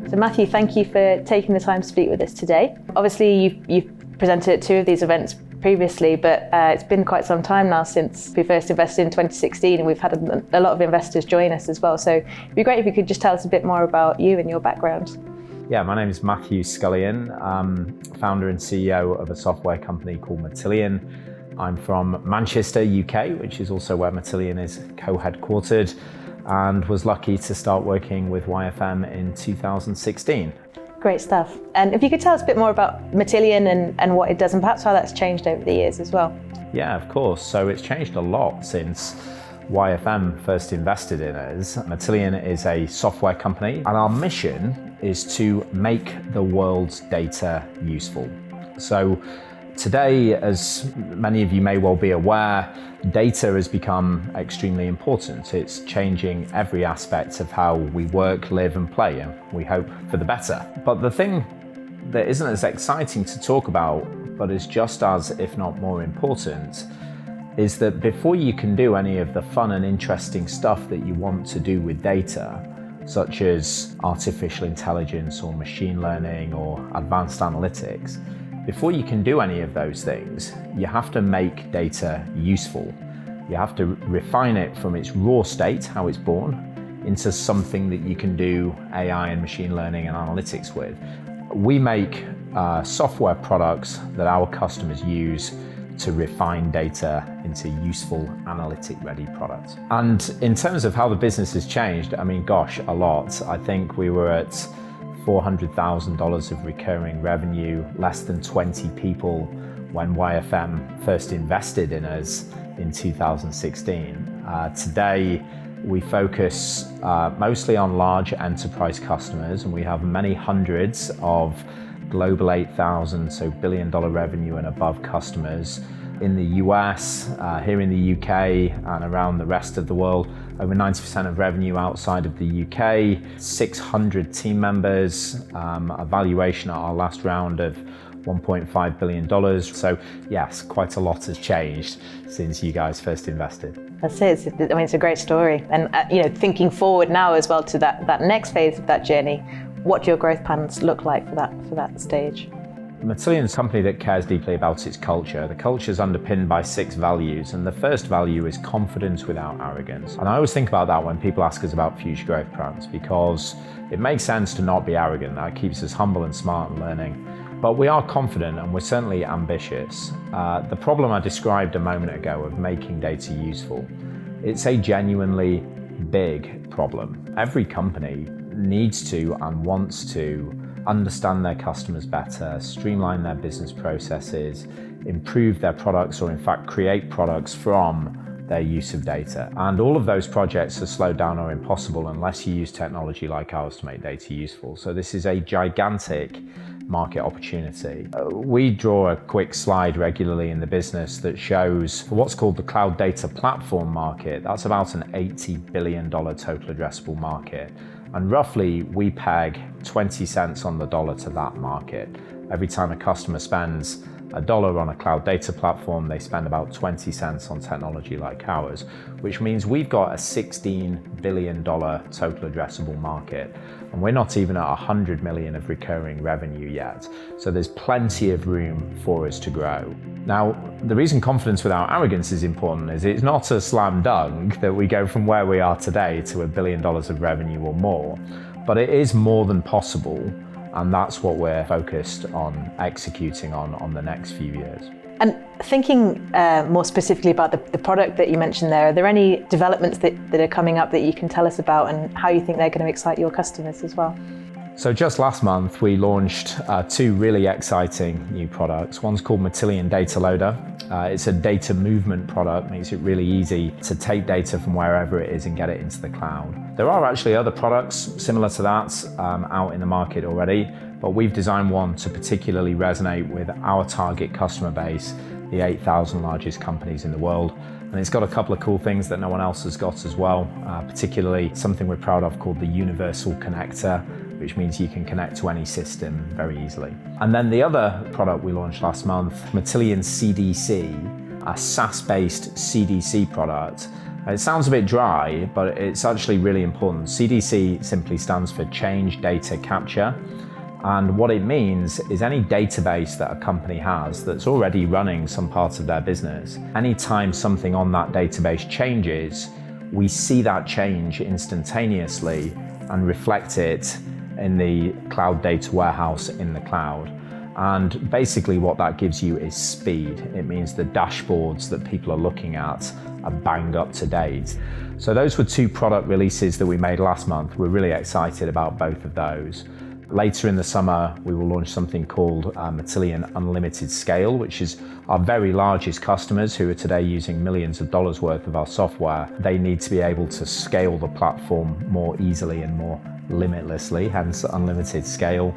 So Matthew, thank you for taking the time to speak with us today. Obviously, you've presented at 2 of these events previously, but it's been quite some time now since we first invested in 2016, and we've had a lot of investors join us as well. So it'd be great if you could just tell us a bit more about you and your background. Yeah, my name is Matthew Scullion. I'm founder and CEO of a software company called Matillion. I'm from Manchester, UK, which is also where Matillion is co-headquartered, and was lucky to start working with YFM in 2016. Great stuff. And if you could tell us a bit more about Matillion and what it does, and perhaps how that's changed over the years as well. Yeah, of course. So it's changed a lot since YFM first invested in us. Matillion is a software company, and our mission is to make the world's data useful. So today, as many of you may well be aware, data has become extremely important. It's changing every aspect of how we work, live and play, and we hope for the better. But the thing that isn't as exciting to talk about, but is just as, if not more important, is that before you can do any of the fun and interesting stuff that you want to do with data, such as artificial intelligence or machine learning or advanced analytics, before you can do any of those things, you have to make data useful. You have to refine it from its raw state, how it's born, into something that you can do AI and machine learning and analytics with. We make software products that our customers use to refine data into useful analytic-ready products. And in terms of how the business has changed, I mean, gosh, a lot. I think we were at $400,000 of recurring revenue, less than 20 people when YFM first invested in us in 2016. Today, we focus mostly on large enterprise customers, and we have many hundreds of global 8,000, so billion-dollar revenue and above customers in the US, here in the UK, and around the rest of the world. Over 90% of revenue outside of the UK, 600 team members, a valuation at our last round of $1.5 billion. So yes, quite a lot has changed since you guys first invested. That's it. I mean, it's a great story. And thinking forward now as well to that next phase of that journey, what do your growth plans look like for that stage? Matillion is a company that cares deeply about its culture. The culture is underpinned by 6 values, and the first value is confidence without arrogance. And I always think about that when people ask us about future growth plans, because it makes sense to not be arrogant. That keeps us humble and smart and learning. But we are confident, and we're certainly ambitious. The problem I described a moment ago of making data useful, it's a genuinely big problem. Every company needs to and wants to understand their customers better, streamline their business processes, improve their products, or in fact create products from their use of data. And all of those projects are slowed down or impossible unless you use technology like ours to make data useful. So this is a gigantic market opportunity. We draw a quick slide regularly in the business that shows for what's called the cloud data platform market, that's about an $80 billion total addressable market. And roughly we peg 20 cents on the dollar to that market. Every time a customer spends $1 on a cloud data platform, they spend about 20 cents on technology like ours, which means we've got a $16 billion total addressable market. And we're not even at 100 million of recurring revenue yet. So there's plenty of room for us to grow. Now, the reason confidence without arrogance is important is it's not a slam dunk that we go from where we are today to $1 billion of revenue or more, but it is more than possible. And that's what we're focused on executing on the next few years. And thinking more specifically about the product that you mentioned there, are there any developments that are coming up that you can tell us about and how you think they're going to excite your customers as well? So just last month, we launched 2 really exciting new products. One's called Matillion Data Loader. It's a data movement product, makes it really easy to take data from wherever it is and get it into the cloud. There are actually other products similar to that out in the market already, but we've designed one to particularly resonate with our target customer base, the 8,000 largest companies in the world. And it's got a couple of cool things that no one else has got as well, particularly something we're proud of called the Universal Connector, which means you can connect to any system very easily. And then the other product we launched last month, Matillion CDC, a SaaS-based CDC product It sounds a bit dry, but it's actually really important. CDC simply stands for Change Data Capture. And what it means is any database that a company has that's already running some part of their business, anytime something on that database changes, we see that change instantaneously and reflect it in the cloud data warehouse in the cloud. And basically what that gives you is speed. It means the dashboards that people are looking at are bang up to date. So those were 2 product releases that we made last month. We're really excited about both of those. Later in the summer, we will launch something called Matillion Unlimited Scale, which is our very largest customers who are today using millions of dollars worth of our software. They need to be able to scale the platform more easily and more limitlessly, hence unlimited scale.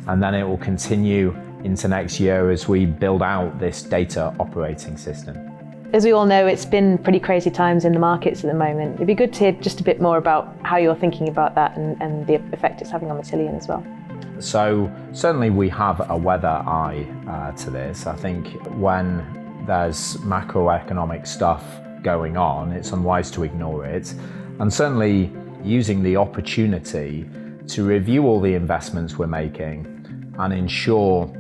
And then it will continue into next year as we build out this data operating system. As we all know, it's been pretty crazy times in the markets at the moment. It'd be good to hear just a bit more about how you're thinking about that and the effect it's having on Matillion as well. So certainly we have a weather eye to this. I think when there's macroeconomic stuff going on, it's unwise to ignore it. And certainly using the opportunity to review all the investments we're making and ensure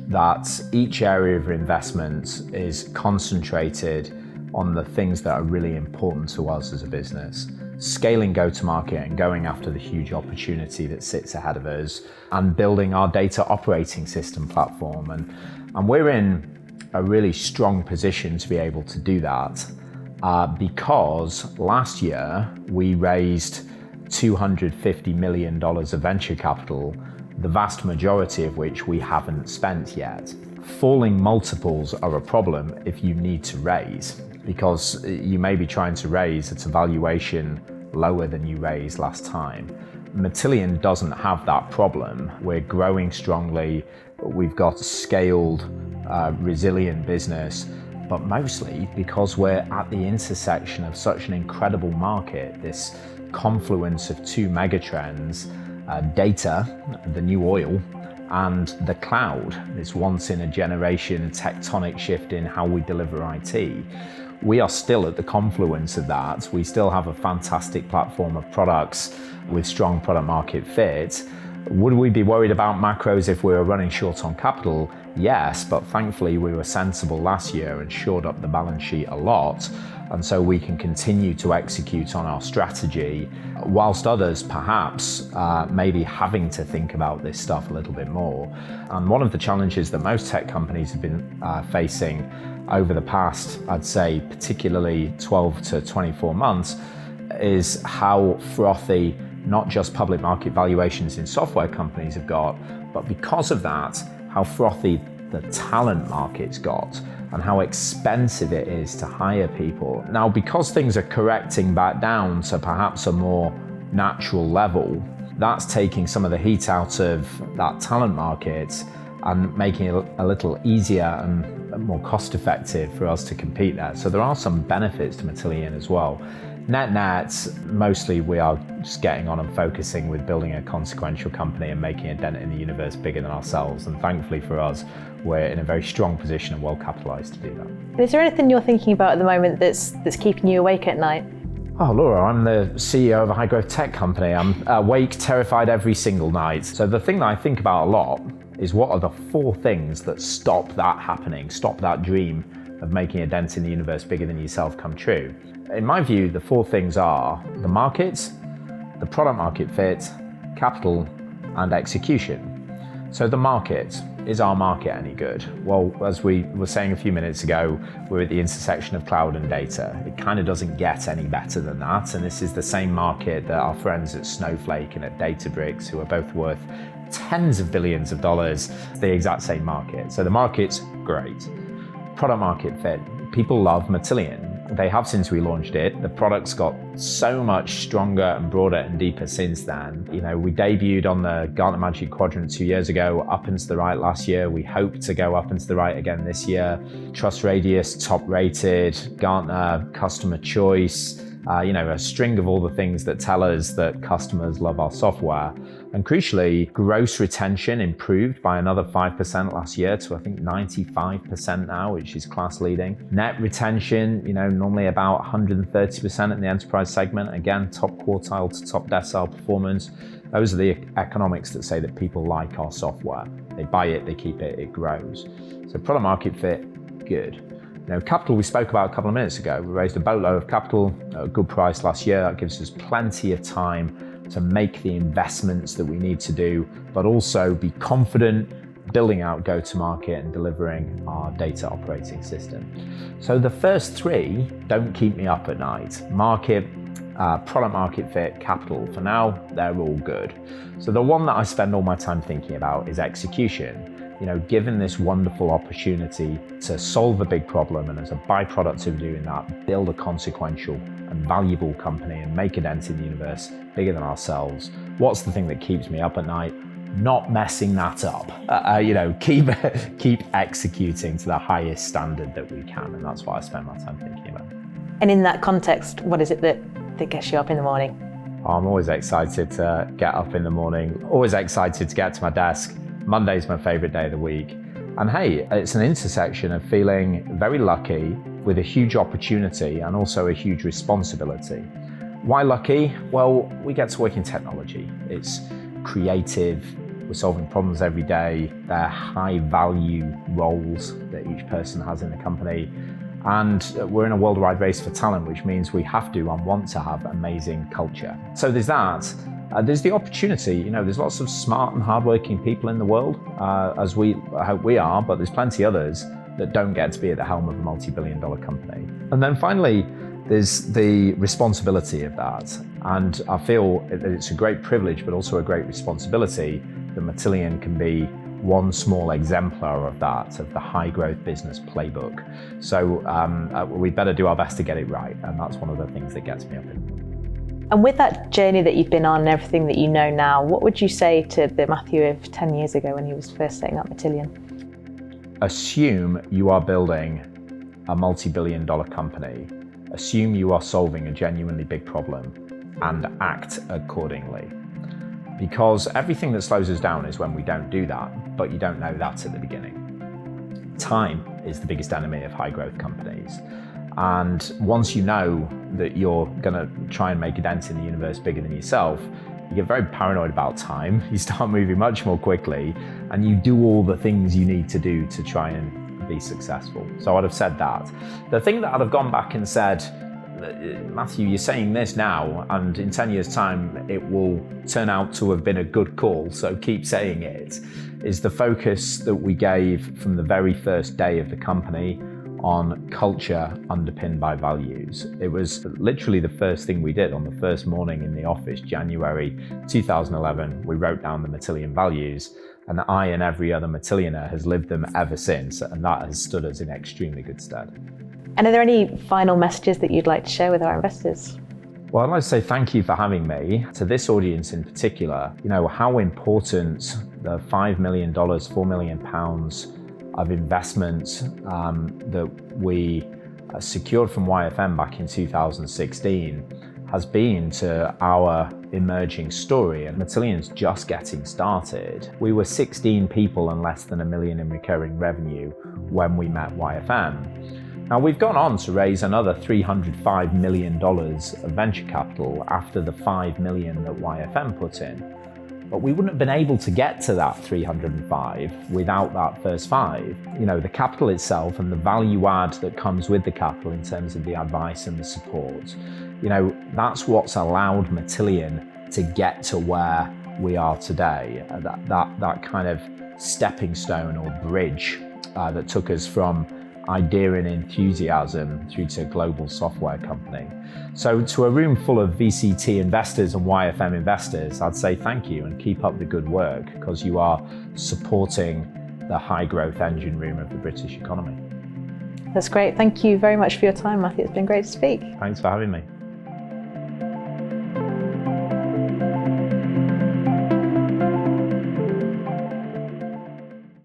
that each area of investment is concentrated on the things that are really important to us as a business. Scaling go-to-market and going after the huge opportunity that sits ahead of us, and building our data operating system platform. And we're in a really strong position to be able to do that because last year we raised $250 million of venture capital, the vast majority of which we haven't spent yet. Falling multiples are a problem if you need to raise, because you may be trying to raise at a valuation lower than you raised last time. Matillion doesn't have that problem. We're growing strongly. We've got a scaled, resilient business, but mostly because we're at the intersection of such an incredible market, this confluence of 2 megatrends, data, the new oil, and the cloud, this once in a generation tectonic shift in how we deliver IT. We are still at the confluence of that. We still have a fantastic platform of products with strong product market fit. Would we be worried about macros if we were running short on capital? Yes, but thankfully we were sensible last year and shored up the balance sheet a lot. And so we can continue to execute on our strategy, whilst others perhaps may be having to think about this stuff a little bit more. And one of the challenges that most tech companies have been facing over the past, I'd say particularly 12 to 24 months, is how frothy not just public market valuations in software companies have got, but because of that, how frothy the talent market's got and how expensive it is to hire people. Now, because things are correcting back down to perhaps a more natural level, that's taking some of the heat out of that talent market and making it a little easier and more cost effective for us to compete there. So there are some benefits to Matillion as well. Net, mostly we are just getting on and focusing with building a consequential company and making a dent in the universe bigger than ourselves. And thankfully for us, we're in a very strong position and well capitalized to do that. Is there anything you're thinking about at the moment that's keeping you awake at night? Oh, Laura, I'm the CEO of a high growth tech company. I'm awake, terrified every single night. So the thing that I think about a lot is what are the 4 things that stop that happening, stop that dream of making a dent in the universe bigger than yourself come true. In my view, the 4 things are the market, the product market fit, capital, and execution. So the market, is our market any good? Well, as we were saying a few minutes ago, we're at the intersection of cloud and data. It kind of doesn't get any better than that. And this is the same market that our friends at Snowflake and at Databricks, who are both worth tens of billions of dollars, the exact same market. So the market's great. Product market fit. People love Matillion. They have since we launched it. The product's got so much stronger and broader and deeper since then. You know, we debuted on the Gartner Magic Quadrant 2 years ago, up and to the right last year. We hope to go up and to the right again this year. Trust Radius, top rated, Gartner customer choice, a string of all the things that tell us that customers love our software. And crucially, gross retention improved by another 5% last year to I think 95% now, which is class leading. Net retention, normally about 130% in the enterprise segment. Again, top quartile to top decile performance. Those are the economics that say that people like our software. They buy it, they keep it, it grows. So product market fit, good. Capital we spoke about a couple of minutes ago. We raised a boatload of capital at a good price last year. That gives us plenty of time to make the investments that we need to do, but also be confident building out go-to-market and delivering our data operating system. So the first three don't keep me up at night. Market, product market fit, capital. For now, they're all good. So the one that I spend all my time thinking about is execution. Given this wonderful opportunity to solve a big problem, and as a byproduct of doing that, build a consequential and valuable company and make a dent in the universe bigger than ourselves, what's the thing that keeps me up at night? Not messing that up. Keep executing to the highest standard that we can, and that's what I spend my time thinking about. And in that context, what is it that gets you up in the morning? I'm always excited to get up in the morning, always excited to get to my desk. Monday's my favorite day of the week. And hey, it's an intersection of feeling very lucky with a huge opportunity and also a huge responsibility. Why lucky? Well, we get to work in technology. It's creative. We're solving problems every day. They're high value roles that each person has in the company. And we're in a worldwide race for talent, which means we have to and want to have amazing culture. So there's that. There's the opportunity, there's lots of smart and hardworking people in the world, as I hope we are, but there's plenty others that don't get to be at the helm of a multi-billion-dollar company. And then finally, there's the responsibility of that. And I feel that it's a great privilege, but also a great responsibility that Matillion can be one small exemplar of that, of the high growth business playbook. So we better do our best to get it right. And that's one of the things that gets me up in the morning. And with that journey that you've been on and everything that you know now, what would you say to the Matthew of 10 years ago when he was first setting up Matillion? Assume you are building a multi-billion-dollar company. Assume you are solving a genuinely big problem and act accordingly. Because everything that slows us down is when we don't do that, but you don't know that at the beginning. Time is the biggest enemy of high growth companies. And once you know that you're gonna try and make a dent in the universe bigger than yourself, you get very paranoid about time, you start moving much more quickly, and you do all the things you need to do to try and be successful. So I'd have said that. The thing that I'd have gone back and said, Matthew, you're saying this now, and in 10 years' time, it will turn out to have been a good call, so keep saying it, is the focus that we gave from the very first day of the company on culture underpinned by values. It was literally the first thing we did on the first morning in the office, January 2011. We wrote down the Matillion values, and I and every other Matillionaire has lived them ever since, and that has stood us in extremely good stead. And are there any final messages that you'd like to share with our investors? Well, I'd like to say thank you for having me. To this audience in particular, how important the $5 million, £4 million of investment that we secured from YFM back in 2016 has been to our emerging story, and Matillion's just getting started. We were 16 people and less than $1 million in recurring revenue when we met YFM. Now we've gone on to raise another $305 million of venture capital after the $5 million that YFM put in. But we wouldn't have been able to get to that 305 without that first 5. The capital itself and the value add that comes with the capital in terms of the advice and the support, that's what's allowed Matillion to get to where we are today. That kind of stepping stone or bridge that took us from idea and enthusiasm through to a global software company. So to a room full of VCT investors and YFM investors, I'd say thank you and keep up the good work, because you are supporting the high growth engine room of the British economy. That's great. Thank you very much for your time, Matthew. It's been great to speak. Thanks for having me.